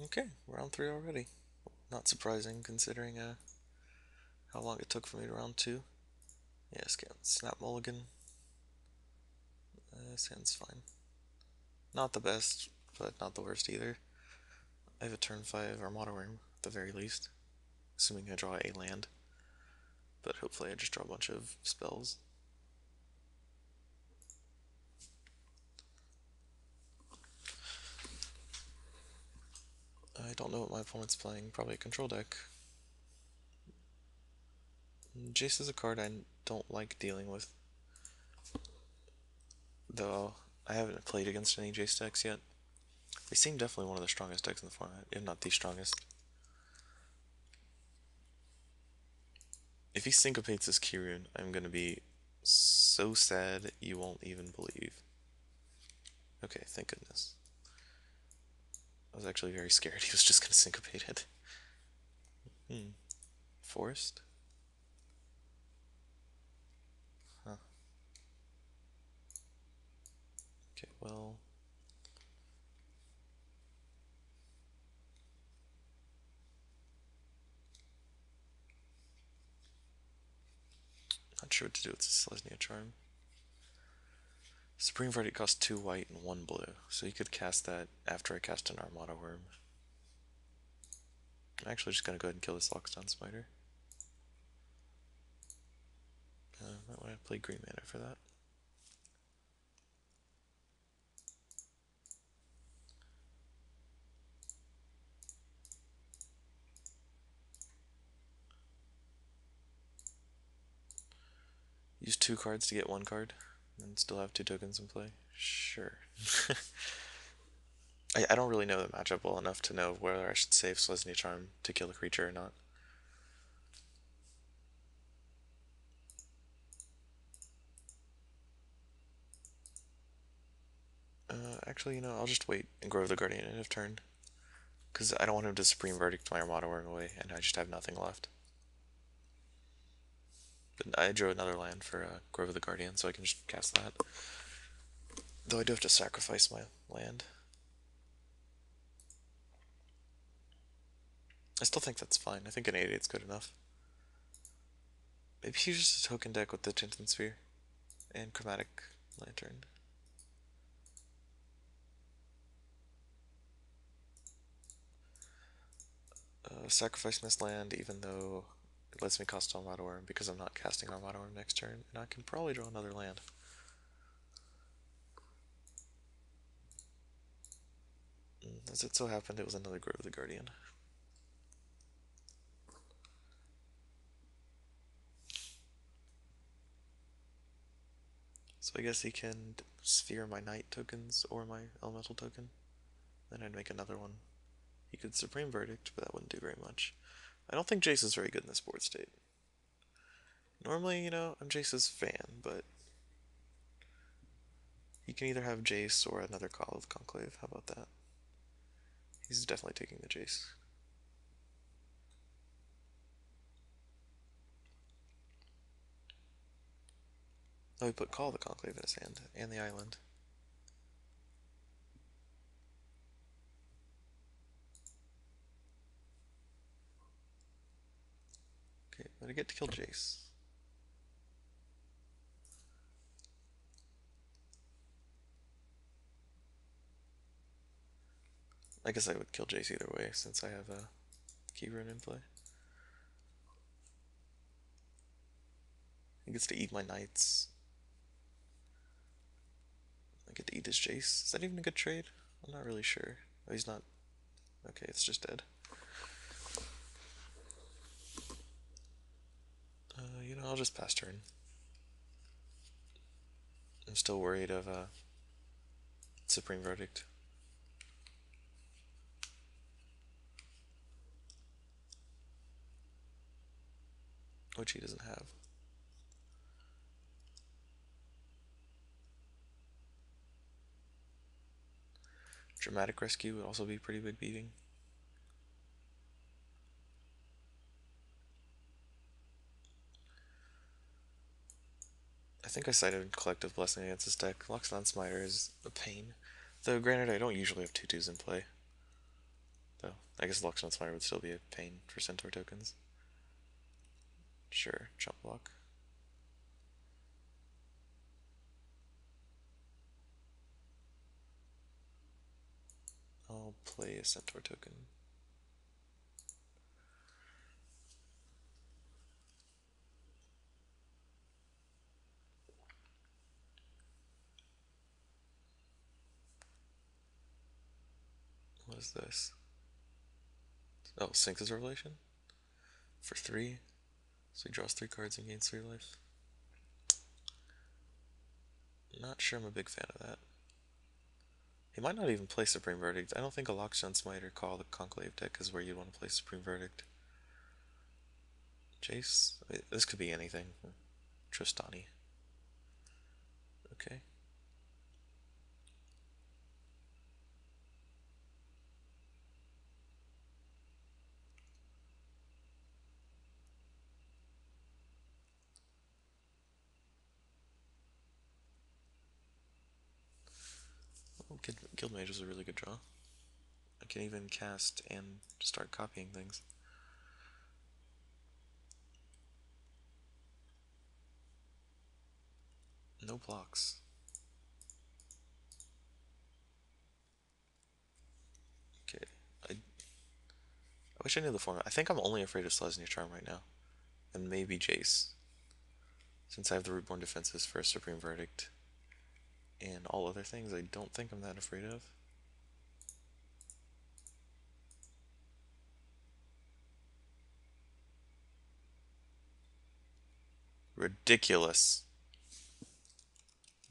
Okay, round 3 already. Not surprising considering how long it took for me to round 2. Yeah, scan. Snap Mulligan. This hand's fine. Not the best, but not the worst either. I have a turn 5 Armada Worm, at the very least. Assuming I draw a land. But hopefully I just draw a bunch of spells. I don't know what my opponent's playing. Probably a control deck. Jace is a card I don't like dealing with. Though I haven't played against any Jace decks yet. They seem definitely one of the strongest decks in the format, if not the strongest. If he syncopates this Kirun, I'm gonna be so sad you won't even believe. Okay, thank goodness. I was actually very scared he was just gonna syncopate it. Forest? Huh. Okay, well. Not sure what to do with this Selesnya Charm. Supreme Verdict costs 2 white and 1 blue, so you could cast that after I cast an Armada Worm. I'm actually just gonna go ahead and kill this Lockstone Spider. Might want to play green mana for that. Use 2 cards to get 1 card, and still have 2 tokens in play? Sure. I don't really know the matchup well enough to know whether I should save Selesnya Charm to kill a creature or not. Actually, I'll just wait and grow the Guardian end of turn. Because I don't want him to Supreme Verdict my Armada Worm away, and I just have nothing left. But I drew another land for Grove of the Guardian, so I can just cast that. Though I do have to sacrifice my land. I still think that's fine. I think an 8/8 is good enough. Maybe he's just a token deck with the Tintin Sphere and Chromatic Lantern. Sacrifice this land, even though it lets me cast Armada Worm because I'm not casting Armada Worm next turn, and I can probably draw another land. As it so happened, it was another Grove of the Guardian. So I guess he can sphere my Knight tokens or my Elemental token. Then I'd make another one. He could Supreme Verdict, but that wouldn't do very much. I don't think Jace is very good in this board state. Normally, I'm Jace's fan, but he can either have Jace or another Call of Conclave. How about that? He's definitely taking the Jace. Oh, he put Call of the Conclave in his hand, and the island. Okay, but I get to kill Jace. I guess I would kill Jace either way, since I have a Key Rune in play. He gets to eat my Knights. I get to eat his Jace. Is that even a good trade? I'm not really sure. Oh, he's not. Okay, it's just dead. I'll just pass turn. I'm still worried of Supreme Verdict. Which he doesn't have. Dramatic Rescue would also be a pretty big beating. I think I cited Collective Blessing against this deck. Lockstone Smiter is a pain. Though, granted, I don't usually have 2/2s in play. Oh, I guess Lockstone Smiter would still be a pain for Centaur tokens. Sure, chump block. I'll play a Centaur token. What is this? Oh, Sphinx's Revelation? For 3. So he draws 3 cards and gains 3 life. Not sure I'm a big fan of that. He might not even play Supreme Verdict. I don't think a Lockstone Smite or Call the Conclave deck is where you'd want to play Supreme Verdict. Jace? This could be anything. Tristani. Okay. Oh, Guildmage is a really good draw. I can even cast and start copying things. No blocks. Okay. I wish I knew the format. I think I'm only afraid of Selesnya Charm right now. And maybe Jace. Since I have the Rootborn defenses for a Supreme Verdict. And all other things I don't think I'm that afraid of. Ridiculous.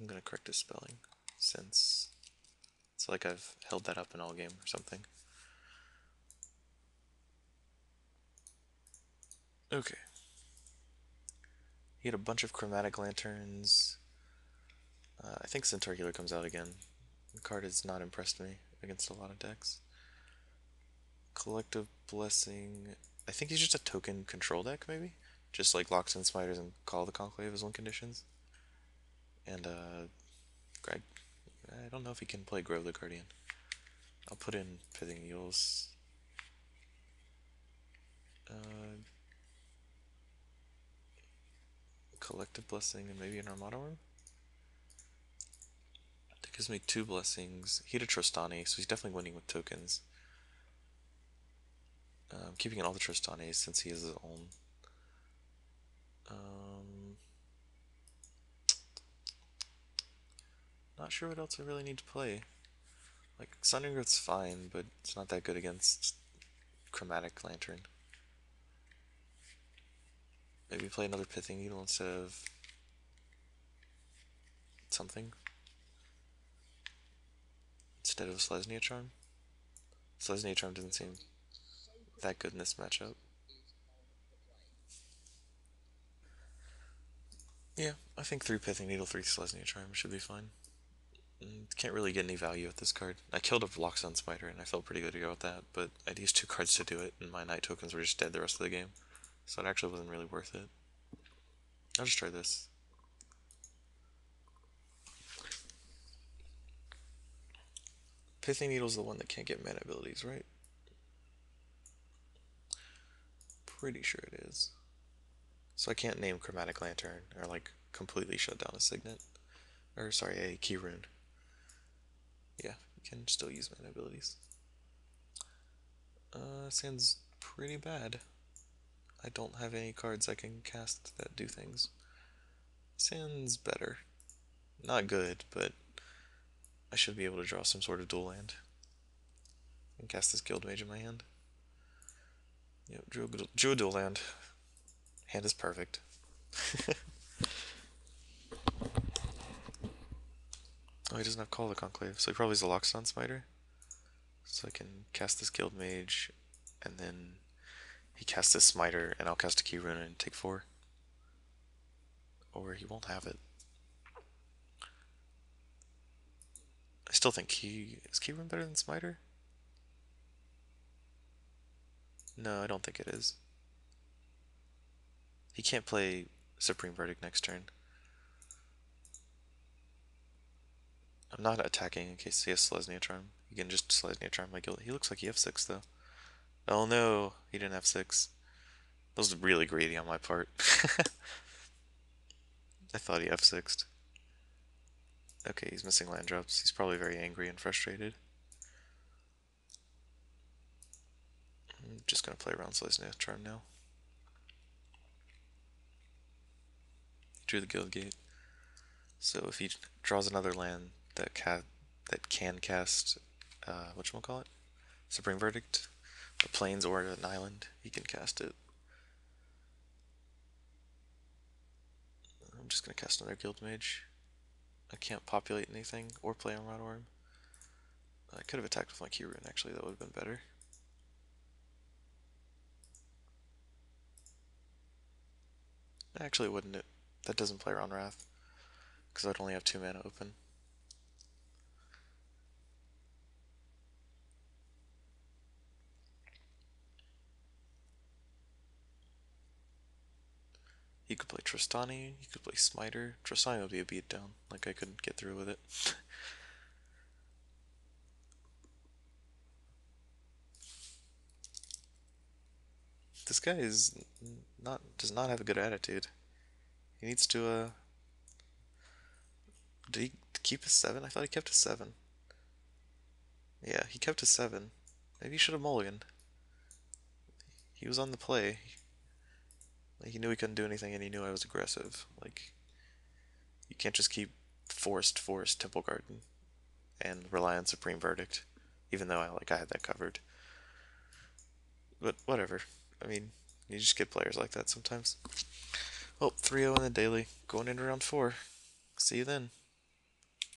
I'm gonna correct his spelling. Since it's like I've held that up in all game or something. Okay. He had a bunch of Chromatic Lanterns. I think Centaur Healer comes out again. The card has not impressed me against a lot of decks. Collective Blessing. I think he's just a token control deck, maybe? Just like locks in Smiters and Call the Conclave as win conditions. And, Greg. I don't know if he can play Grove the Guardian. I'll put in Pithing Needles. Collective Blessing and maybe an Armada Worm? That gives me 2 blessings. He had a Trostani, so he's definitely winning with tokens. Keeping in all the Trostanis since he has his own. Not sure what else I really need to play. Like, Sundering Growth's fine, but it's not that good against Chromatic Lantern. Maybe play another Pithing Needle instead of something. Instead of Selesnya Charm. Selesnya Charm doesn't seem that good in this matchup. Yeah, I think 3 Pithing Needle, 3 Selesnya Charm should be fine. Can't really get any value with this card. I killed a Lockstone Smiter and I felt pretty good to go with that, but I'd used 2 cards to do it and my Night tokens were just dead the rest of the game. So it actually wasn't really worth it. I'll just try this. Pithing Needle's the one that can't get mana abilities, right? Pretty sure it is. So I can't name Chromatic Lantern or like completely shut down a Signet. Or sorry, a Key Rune. Yeah, you can still use mana abilities. Sounds pretty bad. I don't have any cards I can cast that do things. Sans better. Not good, but I should be able to draw some sort of dual land. And cast this Guild Mage in my hand. Yep, drew a dual land. Hand is perfect. Oh, he doesn't have Call of the Conclave, so he probably has a Lockstone Smiter. So I can cast this Guild Mage, and then he casts this Smiter, and I'll cast a Key Rune and take 4. Or he won't have it. I still think is Key Rune better than Smiter? No, I don't think it is. He can't play Supreme Verdict next turn. I'm not attacking in case he has Selesnya Charm. He can just Selesnya Charm my guild. He looks like he F6 though. Oh no, he didn't have 6. That was really greedy on my part. I thought he F6'd. Okay, he's missing land drops. He's probably very angry and frustrated. I'm just gonna play around Slice Charm now. He drew the Guild Gate. So if he draws another land that can cast whatchamacallit? Supreme Verdict, a plains or an island, he can cast it. I'm just gonna cast another Guild Mage. I can't populate anything or play on Rotom. I could have attacked with my Key Rune actually, that would have been better. Actually, wouldn't it? That doesn't play around Wrath, because I'd only have 2 mana open. He could play Tristani, he could play Smiter. Tristani would be a beatdown, like I couldn't get through with it. This guy does not have a good attitude. He needs to did he keep his 7? I thought he kept his 7. Yeah, he kept his 7. Maybe he should have mulliganed. He was on the play. Like, he knew he couldn't do anything and he knew I was aggressive. Like, you can't just keep forced Temple Garden and rely on Supreme Verdict, even though I had that covered. But whatever. I mean, you just get players like that sometimes. Well, 3-0 in the daily, going into round 4. See you then.